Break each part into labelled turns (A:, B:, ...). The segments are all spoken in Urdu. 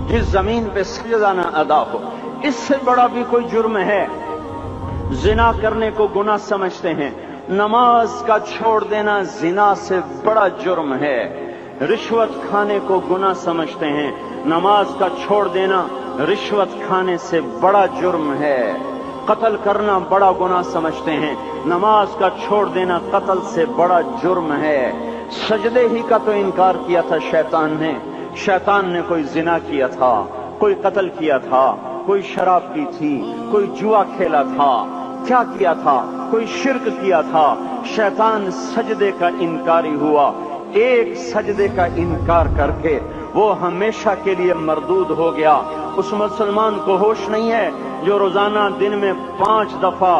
A: جس زمین پہ سجدہ نہ ادا ہو، اس سے بڑا بھی کوئی جرم ہے؟ زنا کرنے کو گناہ سمجھتے ہیں، نماز کا چھوڑ دینا زنا سے بڑا جرم ہے۔ رشوت کھانے کو گناہ سمجھتے ہیں، نماز کا چھوڑ دینا رشوت کھانے سے بڑا جرم ہے۔ قتل کرنا بڑا گناہ سمجھتے ہیں، نماز کا چھوڑ دینا قتل سے بڑا جرم ہے۔ سجدے ہی کا تو انکار کیا تھا شیطان نے کوئی زنا کیا تھا، کوئی قتل کیا تھا، کوئی شراب پی تھی، کوئی جوا کھیلا تھا، کیا کیا تھا؟ کوئی شرک کیا تھا۔ شیطان سجدے کا انکاری ہوا، ایک سجدے کا انکار کر کے وہ ہمیشہ کے لیے مردود ہو گیا۔ اس مسلمان کو ہوش نہیں ہے جو روزانہ دن میں 5 دفعہ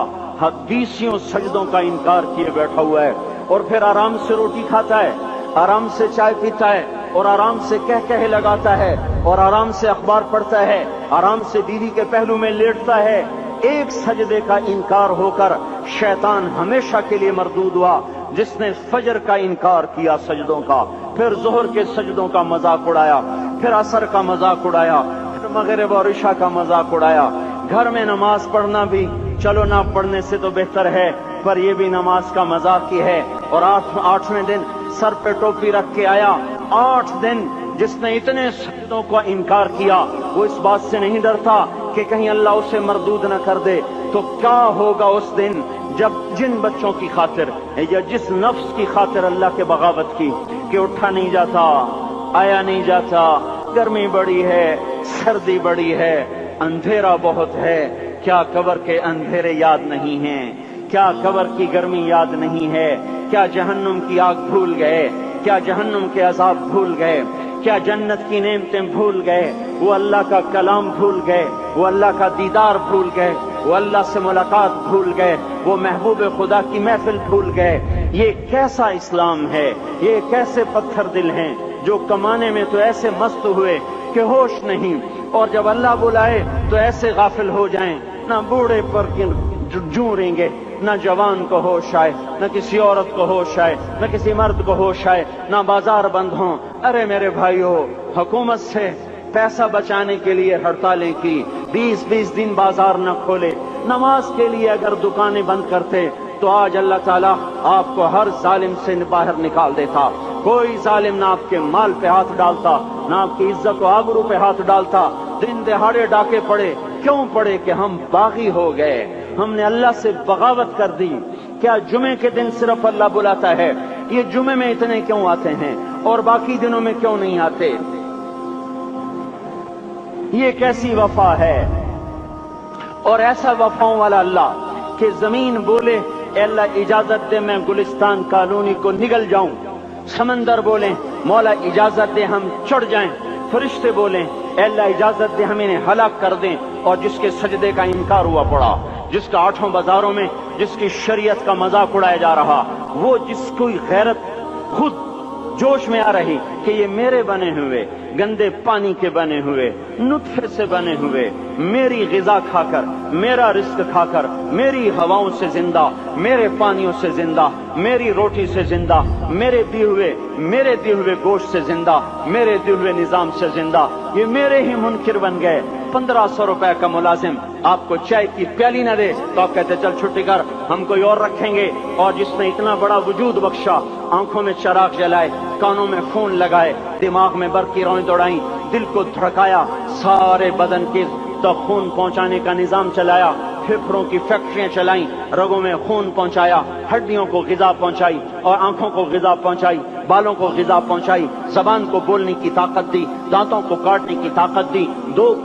A: 20 سجدوں کا انکار کیے بیٹھا ہوا ہے، اور پھر آرام سے روٹی کھاتا ہے، آرام سے چائے پیتا ہے، اور آرام سے کہے لگاتا ہے، اور آرام سے اخبار پڑھتا ہے، آرام سے بیوی کے پہلو میں لیٹتا ہے۔ ایک سجدے کا انکار ہو کر شیطان ہمیشہ کے لیے مردود ہوا۔ جس نے فجر کا انکار کیا سجدوں کا، پھر ظہر کے سجدوں کا مذاق اڑایا، پھر عصر کا مذاق اڑایا، پھر مغرب اور عشاء کا مذاق اڑایا۔ گھر میں نماز پڑھنا بھی چلو نہ پڑھنے سے تو بہتر ہے، پر یہ بھی نماز کا مذاق ہی ہے۔ اور 8ویں دن سر پہ ٹوپی رکھ کے آیا۔ 8 دن جس نے اتنے سجدوں کا انکار کیا، وہ اس بات سے نہیں ڈرتا کہ کہیں اللہ اسے مردود نہ کر دے۔ تو کیا ہوگا اس دن جب جن بچوں کی خاطر یا جس نفس کی خاطر اللہ کے بغاوت کی کہ اٹھا نہیں جاتا، آیا نہیں جاتا، گرمی بڑی ہے، سردی بڑی ہے، اندھیرا بہت ہے، کیا قبر کے اندھیرے یاد نہیں ہیں؟ کیا قبر کی گرمی یاد نہیں ہے؟ کیا جہنم کی آگ بھول گئے؟ کیا جہنم کے عذاب بھول گئے؟ کیا جنت کی نعمتیں بھول گئے؟ وہ اللہ کا کلام بھول گئے، وہ اللہ کا دیدار بھول گئے، وہ اللہ سے ملاقات بھول گئے، وہ محبوب خدا کی محفل بھول گئے۔ یہ کیسا اسلام ہے؟ یہ کیسے پتھر دل ہیں جو کمانے میں تو ایسے مست ہوئے کہ ہوش نہیں، اور جب اللہ بلائے تو ایسے غافل ہو جائیں، نہ بوڑھے پر جوں رہیں گے، نہ جوان کو ہوش آئے، نہ کسی عورت کو ہوش آئے، نہ کسی مرد کو ہوش آئے، نہ بازار بند ہوں۔ ارے میرے بھائیو، حکومت سے پیسہ بچانے کے لیے ہڑتالیں کی، 20 دن بازار نہ کھولے، نماز کے لیے اگر دکانیں بند کرتے تو آج اللہ تعالیٰ آپ کو ہر ظالم سے باہر نکال دیتا۔ کوئی ظالم نہ آپ کے مال پہ ہاتھ ڈالتا، نہ آپ کی عزت و آبرو پہ ہاتھ ڈالتا۔ دن دہاڑے ڈاکے پڑے، کیوں پڑے؟ کہ ہم باغی ہو گئے، ہم نے اللہ سے بغاوت کر دی۔ کیا جمعے کے دن صرف اللہ بلاتا ہے؟ یہ جمعے میں اتنے کیوں آتے ہیں اور باقی دنوں میں کیوں نہیں آتے؟ یہ کیسی وفا ہے؟ اور ایسا وفاؤں والا اللہ کہ زمین بولے اے اللہ اجازت دے میں گلستان کالونی کو نگل جاؤں، سمندر بولیں مولا اجازت دے ہم چڑھ جائیں، فرشتے بولیں اے اللہ اجازت دے ہم انہیں ہلاک کر دیں، اور جس کے سجدے کا انکار ہوا پڑا، جس کا 8 بازاروں میں جس کی شریعت کا مذاق اڑایا جا رہا، وہ جس کوئی غیرت خود جوش میں آ رہی کہ یہ میرے بنے ہوئے گندے پانی کے بنے ہوئے نطفے سے بنے ہوئے میری غذا کھا کر، میرا رزق کھا کر، میری ہواؤں سے زندہ، میرے پانیوں سے زندہ، میری روٹی سے زندہ، میرے دیے ہوئے گوشت سے زندہ، میرے دیے ہوئے نظام سے زندہ، یہ میرے ہی منکر بن گئے۔ 1500 روپے کا ملازم آپ کو چائے کی پیالی نہ دے تو آپ کہتے چل چھٹی کر، ہم کوئی اور رکھیں گے۔ اور جس نے اتنا بڑا وجود بخشا، آنکھوں میں چراغ جلائے، کانوں میں خون لگائے، دماغ میں برقی روئیں دوڑائیں، دل کو دھڑکایا، سارے بدن کے تک خون پہنچانے کا نظام چلایا، پھیپھڑوں کی فیکٹریاں چلائیں، رگوں میں خون پہنچایا، ہڈیوں کو غذا پہنچائی اور آنکھوں کو غذا پہنچائی، بالوں کو غذا پہنچائی، زبان کو بولنے کی طاقت دی، دانتوں کو کاٹنے کی طاقت دی، دو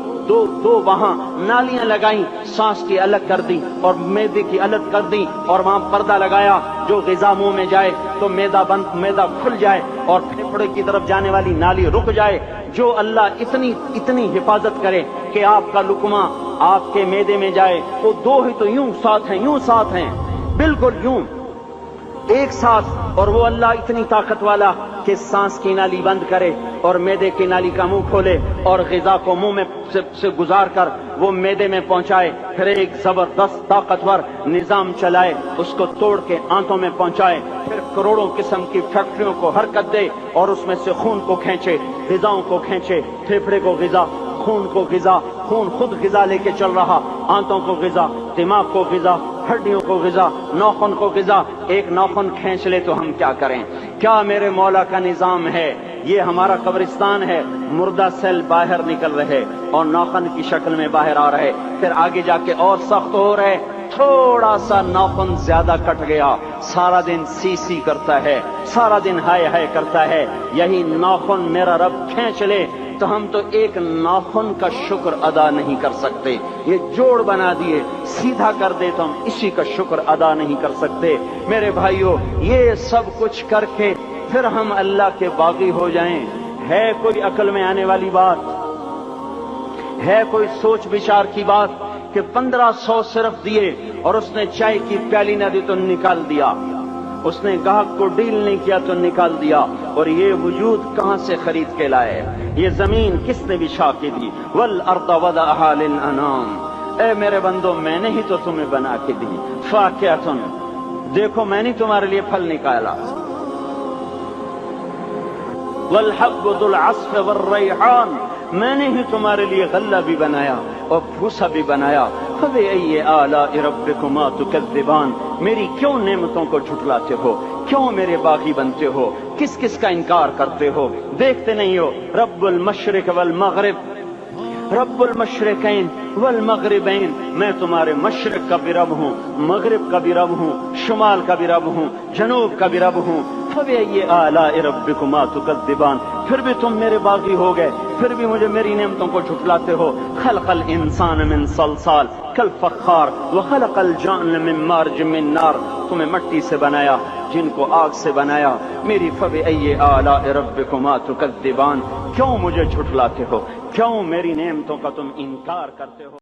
A: وہاں نالیاں لگائیں، سانس کی الگ کر دی اور معدے کی الگ کر دی، اور وہاں پردہ لگایا، جو غذا منہ میں جائے تو معدہ کھل جائے اور پھیپھڑے کی طرف جانے والی نالی رک جائے۔ جو اللہ اتنی حفاظت کرے کہ آپ کا لقمہ آپ کے معدے میں جائے، وہ 2 ہی تو یوں ساتھ ہیں بالکل یوں ایک ساتھ، اور وہ اللہ اتنی طاقت والا کہ سانس کی نالی بند کرے اور معدے کی نالی کا منہ کھولے اور غذا کو منہ میں سے گزار کر وہ معدے میں پہنچائے، پھر ایک زبردست طاقتور نظام چلائے، اس کو توڑ کے آنتوں میں پہنچائے، پھر کروڑوں قسم کی فیکٹریوں کو حرکت دے اور اس میں سے خون کو کھینچے، غذاؤں کو کھینچے، پھیپھڑے کو غذا، خون کو غذا، خون خود غذا لے کے چل رہا، آنتوں کو غذا، دماغ کو غذا، ہڈیوں کو غذا، ناخن کو غذا، ایک ناخن کھینچ لے تو ہم کیا کریں؟ کیا میرے مولا کا نظام ہے؟ یہ ہمارا قبرستان ہے، مردہ سیل باہر نکل رہے اور ناخن کی شکل میں باہر آ رہے، پھر آگے جا کے اور سخت ہو رہے، تھوڑا سا ناخن زیادہ کٹ گیا، سارا دن سی سی کرتا ہے، سارا دن ہائے ہائے کرتا ہے، یہی ناخن میرا رب کھینچ لے تو ہم تو ایک ناخن کا شکر ادا نہیں کر سکتے، یہ جوڑ بنا دیے سیدھا کر دے تو ہم اسی کا شکر ادا نہیں کر سکتے۔ میرے بھائیو، یہ سب کچھ کر کے پھر ہم اللہ کے باغی ہو جائیں، ہے کوئی عقل میں آنے والی بات؟ ہے کوئی سوچ بچار کی بات کہ 1500 صرف دیے اور اس نے چائے کی پیالی نہ دی تو نکال دیا، اس نے گاہک کو ڈیل نہیں کیا تو نکال دیا، اور یہ وجود کہاں سے خرید کے لائے؟ یہ زمین کس نے بچھا کے دی؟ والارض وضعها للانام، اے میرے بندو میں نے ہی تو تمہیں بنا کے دی، فاکہۃ، دیکھو میں نے تمہارے لیے پھل نکالا، والحب ذو العصف والریحان، میں نے ہی تمہارے لیے غلہ بھی بنایا اور بھوسا بھی بنایا، فبأي آلاء ربكما تكذبان، میری کیوں نعمتوں کو جھٹلاتے ہو؟ کیوں میرے باغی بنتے ہو؟ کس کس کا انکار کرتے ہو؟ دیکھتے نہیں ہو رب المشرق والمغرب، رب المشرقین والمغربین، میں تمہارے مشرق کا بھی رب ہوں، مغرب کا بھی رب ہوں، شمال کا بھی رب ہوں، جنوب کا بھی رب ہوں، فبأي آلاء ربكما تكذبان، پھر بھی تم میرے باغی ہو گئے، پھر بھی مجھے میری نعمتوں کو جھٹلاتے ہو۔ خلق الانسان من صلصال کالفخار وخلق الجان من مارج من نار، تمہیں مٹی سے بنایا، جن کو آگ سے بنایا، میری فبأي آلاء ربكما تكذبان، کیوں مجھے جھٹلاتے ہو؟ کیوں میری نعمتوں کا تم انکار کرتے ہو؟